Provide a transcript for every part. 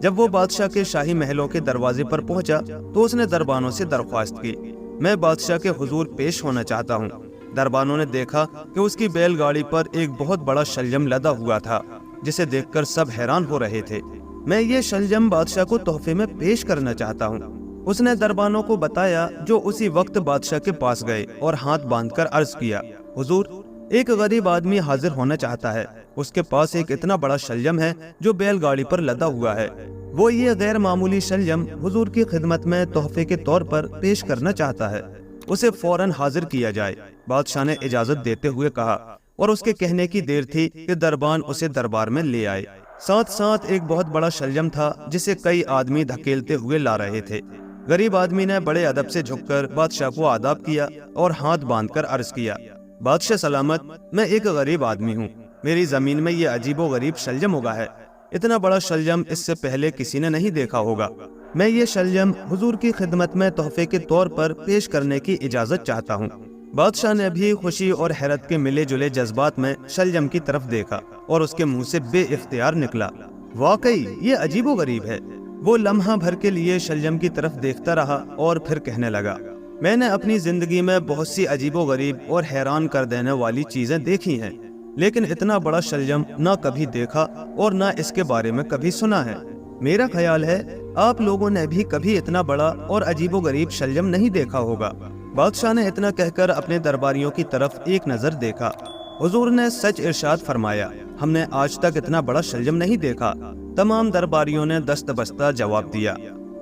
جب وہ بادشاہ کے شاہی محلوں کے دروازے پر پہنچا تو اس نے دربانوں سے درخواست کی، میں بادشاہ کے حضور پیش ہونا چاہتا ہوں۔ دربانوں نے دیکھا کہ اس کی بیل گاڑی پر ایک بہت بڑا شلجم لدا ہوا تھا، جسے دیکھ کر سب حیران ہو رہے تھے۔ میں یہ شلجم بادشاہ کو تحفے میں پیش کرنا چاہتا ہوں، اس نے دربانوں کو بتایا، جو اسی وقت بادشاہ کے پاس گئے اور ہاتھ باندھ کر عرض کیا، حضور، ایک غریب آدمی حاضر ہونا چاہتا ہے، اس کے پاس ایک اتنا بڑا شلجم ہے جو بیل گاڑی پر لدا ہوا ہے، وہ یہ غیر معمولی شلجم حضور کی خدمت میں تحفے کے طور پر پیش کرنا چاہتا ہے، اسے فوراً حاضر کیا جائے۔ بادشاہ نے اجازت دیتے ہوئے کہا، اور اس کے کہنے کی دیر تھی کہ دربان اسے دربار میں لے آئے۔ ساتھ ساتھ ایک بہت بڑا شلجم تھا جسے کئی آدمی دھکیلتے ہوئے لا رہے تھے۔ غریب آدمی نے بڑے ادب سے جھک کر بادشاہ کو آداب کیا اور ہاتھ باندھ کر عرض کیا، بادشاہ سلامت، میں ایک غریب آدمی ہوں، میری زمین میں یہ عجیب و غریب شلجم اگا ہے، اتنا بڑا شلجم اس سے پہلے کسی نے نہیں دیکھا ہوگا، میں یہ شلجم حضور کی خدمت میں تحفے کے طور پر پیش کرنے کی اجازت چاہتا ہوں۔ بادشاہ نے بھی خوشی اور حیرت کے ملے جلے جذبات میں شلجم کی طرف دیکھا اور اس کے منہ سے بے اختیار نکلا، واقعی یہ عجیب و غریب ہے۔ وہ لمحہ بھر کے لیے شلجم کی طرف دیکھتا رہا اور پھر کہنے لگا، میں نے اپنی زندگی میں بہت سی عجیب و غریب اور حیران کر دینے والی چیزیں دیکھی ہیں، لیکن اتنا بڑا شلجم نہ کبھی دیکھا اور نہ اس کے بارے میں کبھی سنا ہے۔ میرا خیال ہے آپ لوگوں نے بھی کبھی اتنا بڑا اور عجیب و غریب شلجم نہیں دیکھا ہوگا۔ بادشاہ نے اتنا کہہ کر اپنے درباریوں کی طرف ایک نظر دیکھا۔ حضور نے سچ ارشاد فرمایا، ہم نے آج تک اتنا بڑا شلجم نہیں دیکھا۔ تمام درباریوں نے دست بستہ جواب دیا۔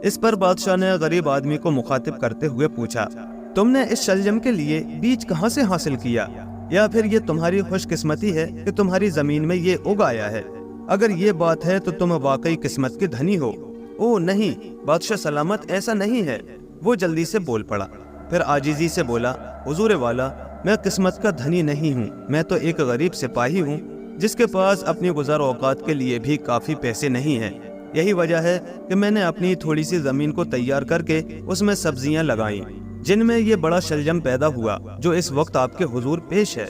اس پر بادشاہ نے غریب آدمی کو مخاطب کرتے ہوئے پوچھا، تم نے اس شلجم کے لیے بیج کہاں سے حاصل کیا، یا پھر یہ تمہاری خوش قسمتی ہے کہ تمہاری زمین میں یہ اگ آیا ہے؟ اگر یہ بات ہے تو تم واقعی قسمت کے دھنی ہو۔ او نہیں بادشاہ سلامت، ایسا نہیں ہے، وہ جلدی سے بول پڑا، پھر عاجزی سے بولا، حضور والا، میں قسمت کا دھنی نہیں ہوں، میں تو ایک غریب سپاہی ہوں جس کے پاس اپنی گزر اوقات کے لیے بھی کافی پیسے نہیں ہیں۔ یہی وجہ ہے کہ میں نے اپنی تھوڑی سی زمین کو تیار کر کے اس میں سبزیاں لگائیں، جن میں یہ بڑا شلجم پیدا ہوا جو اس وقت آپ کے حضور پیش ہے۔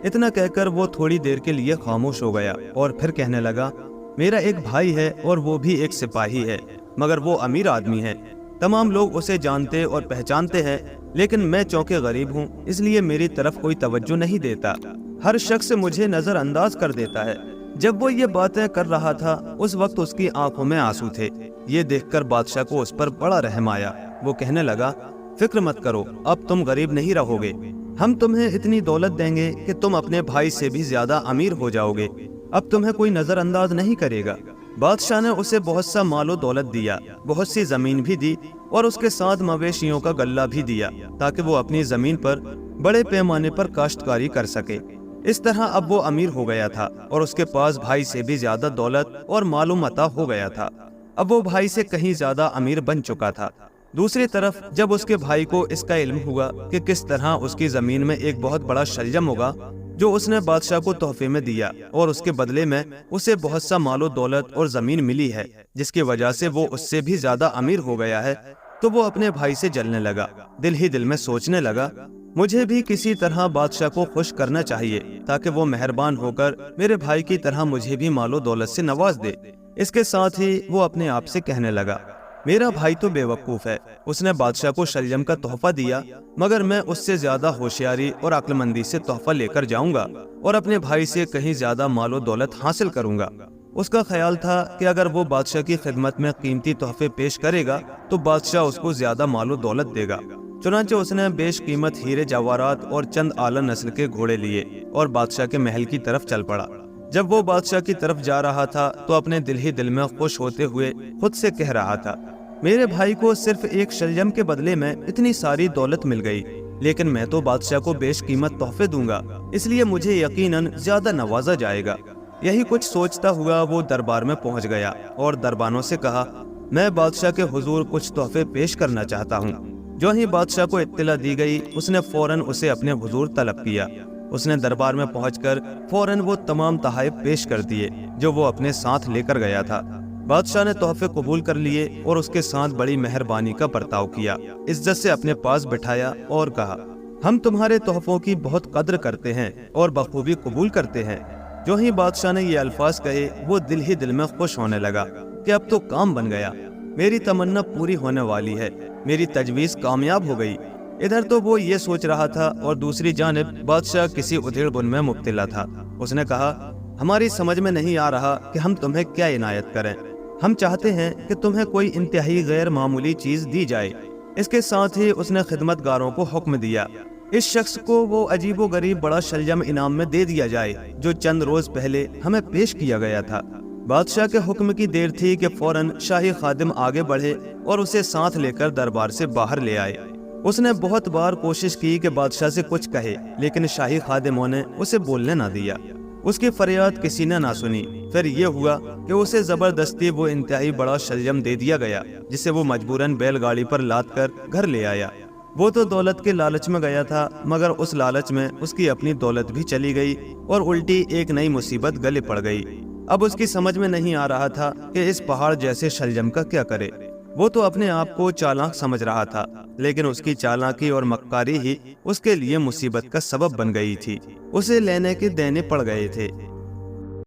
اتنا کہہ کر وہ تھوڑی دیر کے لیے خاموش ہو گیا اور پھر کہنے لگا، میرا ایک بھائی ہے اور وہ بھی ایک سپاہی ہے، مگر وہ امیر آدمی ہے، تمام لوگ اسے جانتے اور پہچانتے ہیں، لیکن میں چونکہ غریب ہوں اس لیے میری طرف کوئی توجہ نہیں دیتا، ہر شخص مجھے نظر انداز کر دیتا ہے۔ جب وہ یہ باتیں کر رہا تھا اس وقت اس کی آنکھوں میں آنسو تھے۔ یہ دیکھ کر بادشاہ کو اس پر بڑا رحم آیا۔ وہ کہنے لگا، فکر مت کرو، اب تم غریب نہیں رہو گے، ہم تمہیں اتنی دولت دیں گے کہ تم اپنے بھائی سے بھی زیادہ امیر ہو جاؤ گے، اب تمہیں کوئی نظر انداز نہیں کرے گا۔ بادشاہ نے اسے بہت سا مال و دولت دیا، بہت سی زمین بھی دی اور اس کے ساتھ مویشیوں کا غلہ بھی دیا تاکہ وہ اپنی زمین پر بڑے پیمانے پر کاشتکاری کر سکے۔ اس طرح اب وہ امیر ہو گیا تھا اور اس کے پاس بھائی سے بھی زیادہ دولت اور مال و متاع ہو گیا تھا۔ اب وہ بھائی سے کہیں زیادہ امیر بن چکا تھا۔ دوسری طرف جب اس کے بھائی کو اس کا علم ہوا کہ کس طرح اس کی زمین میں ایک بہت بڑا شلجم ہوگا جو اس نے بادشاہ کو تحفے میں دیا اور اس کے بدلے میں اسے بہت سا مال و دولت اور زمین ملی ہے جس کی وجہ سے وہ اس سے بھی زیادہ امیر ہو گیا ہے، تو وہ اپنے بھائی سے جلنے لگا۔ دل ہی دل میں سوچنے لگا، مجھے بھی کسی طرح بادشاہ کو خوش کرنا چاہیے تاکہ وہ مہربان ہو کر میرے بھائی کی طرح مجھے بھی مال و دولت سے نواز دے۔ اس کے ساتھ ہی وہ اپنے آپ سے کہنے لگا، میرا بھائی تو بے وقوف ہے، اس نے بادشاہ کو شلجم کا تحفہ دیا، مگر میں اس سے زیادہ ہوشیاری اور عقل مندی سے تحفہ لے کر جاؤں گا اور اپنے بھائی سے کہیں زیادہ مال و دولت حاصل کروں گا۔ اس کا خیال تھا کہ اگر وہ بادشاہ کی خدمت میں قیمتی تحفے پیش کرے گا تو بادشاہ اس کو زیادہ مال و دولت دے گا۔ چنانچہ اس نے بیش قیمت ہیرے جواہرات اور چند اعلیٰ نسل کے گھوڑے لیے اور بادشاہ کے محل کی طرف چل پڑا۔ جب وہ بادشاہ کی طرف جا رہا تھا تو اپنے دل ہی دل میں خوش ہوتے ہوئے خود سے کہہ رہا تھا، میرے بھائی کو صرف ایک شلجم کے بدلے میں اتنی ساری دولت مل گئی، لیکن میں تو بادشاہ کو بیش قیمت تحفے دوں گا، اس لیے مجھے یقیناً زیادہ نوازا جائے گا۔ یہی کچھ سوچتا ہوا وہ دربار میں پہنچ گیا اور دربانوں سے کہا، میں بادشاہ کے حضور کچھ تحفے پیش کرنا چاہتا ہوں۔ جو ہی بادشاہ کو اطلاع دی گئی اس نے فوراً اسے اپنے حضور طلب کیا۔ اس نے دربار میں پہنچ کر فوراً وہ تمام تحائف پیش کر دیے جو وہ اپنے ساتھ لے کر گیا تھا۔ بادشاہ نے تحفے قبول کر لیے اور اس کے ساتھ بڑی مہربانی کا برتاؤ کیا، عزت سے اپنے پاس بٹھایا اور کہا، ہم تمہارے تحفوں کی بہت قدر کرتے ہیں اور بخوبی قبول کرتے ہیں۔ جو ہی بادشاہ نے یہ الفاظ کہے وہ دل ہی دل میں خوش ہونے لگا کہ اب تو کام بن گیا، میری تمنا پوری ہونے والی ہے، میری تجویز کامیاب ہو گئی۔ ادھر تو وہ یہ سوچ رہا تھا اور دوسری جانب بادشاہ کسی ادھیڑ بن میں مبتلا تھا۔ اس نے کہا، ہماری سمجھ میں نہیں آ رہا کہ ہم تمہیں کیا عنایت کریں۔ ہم چاہتے ہیں کہ تمہیں کوئی انتہائی غیر معمولی چیز دی جائے۔ اس کے ساتھ ہی اس نے خدمتگاروں کو حکم دیا، اس شخص کو وہ عجیب و غریب بڑا شلجم انعام میں دے دیا جائے جو چند روز پہلے ہمیں پیش کیا گیا تھا۔ بادشاہ کے حکم کی دیر تھی کہ فوراً شاہی خادم آگے بڑھے اور اسے ساتھ لے کر دربار سے باہر لے آئے۔ اس نے بہت بار کوشش کی کہ بادشاہ سے کچھ کہے، لیکن شاہی خادموں نے اسے بولنے نہ دیا۔ اس کی فریاد کسی نے نہ سنی۔ پھر یہ ہوا کہ اسے زبردستی وہ انتہائی بڑا شلجم دے دیا گیا جسے وہ مجبوراً بیل گاڑی پر لاد کر گھر لے آیا۔ وہ تو دولت کے لالچ میں گیا تھا، مگر اس لالچ میں اس کی اپنی دولت بھی چلی گئی اور الٹی ایک نئی مصیبت گلے پڑ گئی۔ اب اس کی سمجھ میں نہیں آ رہا تھا کہ اس پہاڑ جیسے شلجم کا کیا کرے۔ وہ تو اپنے آپ کو چالاک سمجھ رہا تھا، لیکن اس کی چالاکی اور مکاری ہی اس کے لیے مصیبت کا سبب بن گئی تھی۔ اسے لینے کے دینے پڑ گئے تھے۔